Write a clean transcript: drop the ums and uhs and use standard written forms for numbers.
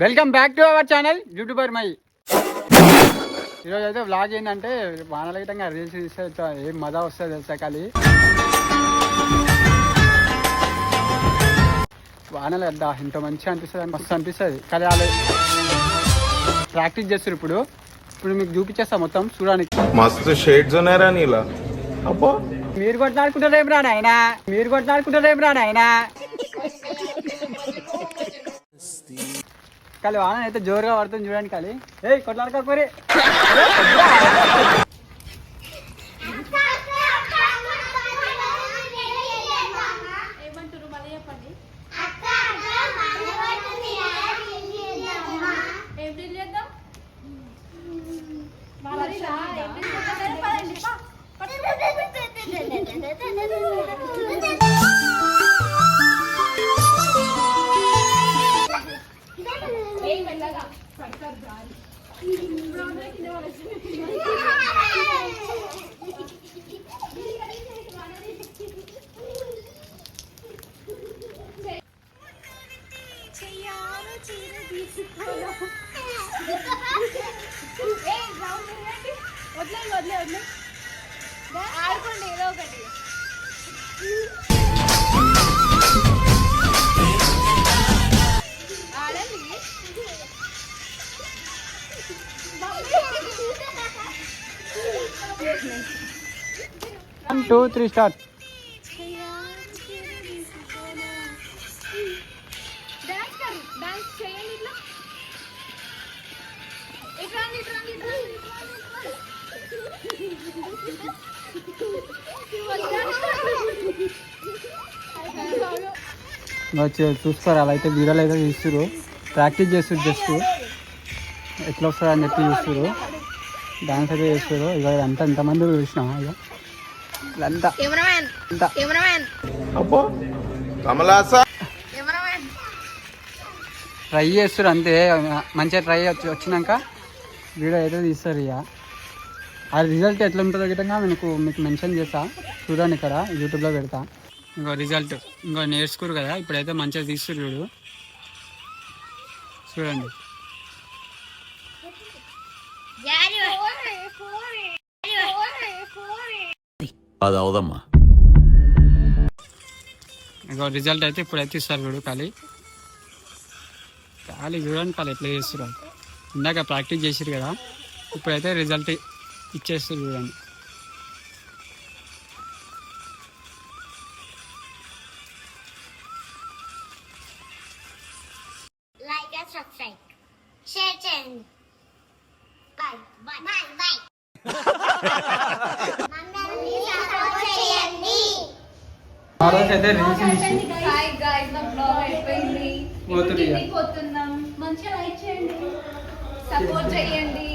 Welcome back to our channel YouTuber my. ఈరోజు అయితే vlog ఏంటంటే వానలగితంగా రీల్స్ తీస్తే ఏం మజా వస్తుంది తెలుసా. ఖాళీ వానలు కదా ఇంత మంచిగా అనిపిస్తుంది అని మస్తు అనిపిస్తుంది. కానీ వాళ్ళు ప్రాక్టీస్ చేస్తారు. ఇప్పుడు మీకు చూపించేస్తా మొత్తం చూడడానికి. మస్తు షేడ్స్ ఉన్నారా నీలా. అబ్బో మీరు కొట్లాడుకుంటారేం రా నాయనా, మీరు కొట్లాడుకుంటారేం రా నాయనా. కానీ వాన అయితే జోరుగా పడుతుంది చూడండి. ఖాళీ ఏ కొట్లాడుకోరే. ఆడుకోండి ఏదో ఒకటి. ఆడండి 1 2 3 స్టార్ట్. డాన్స్ చేయండి ఇట్లా. ఇట్లా చూస్తారు. అలా అయితే వీడియోలు అయితే తీస్తారు, ప్రాక్టీస్ చేస్తారు. జస్ట్ ఎట్లా వస్తుంది అని చెప్పి చూస్తారు, డాన్స్ అయితే చేస్తారు. ఇక ఇదంతా ఎంతమంది చూసినా ఇక ఇదంతా ట్రై చేస్తారు అంతే. మంచిగా ట్రై వచ్చినాక వీడియో అయితే తీస్తారు. ఇక ఆ రిజల్ట్ ఎట్లా ఉంటుందో విధంగా మీకు మెన్షన్ చేస్తా. చూడండి ఇక్కడ యూట్యూబ్లో పెడతా. ఇంకో రిజల్ట్ ఇంకో నేర్చుకోరు కదా, ఇప్పుడైతే మంచిగా తీస్తారు వీడు. చూడండి అది అవుదమ్మా. ఇంకో రిజల్ట్ అయితే ఇప్పుడైతే ఇస్తారు వీడు. ఖాళీ చూడండి ఖాళీ ఎట్లా చేస్తారు. ఇందాక ప్రాక్టీస్ చేసారు కదా, ఇప్పుడైతే రిజల్ట్ ఇచ్చేస్తారు చూడండి. లైక్ అండ్ సబ్స్క్రైబ్ షేర్ చేయండి. By by by by. Hi guys, నా బ్లాగ్ అయిపోయింది. ఇంటికి పోతున్నాం. మంచిగా లైక్ చేయండి, సపోర్ట్ చేయండి.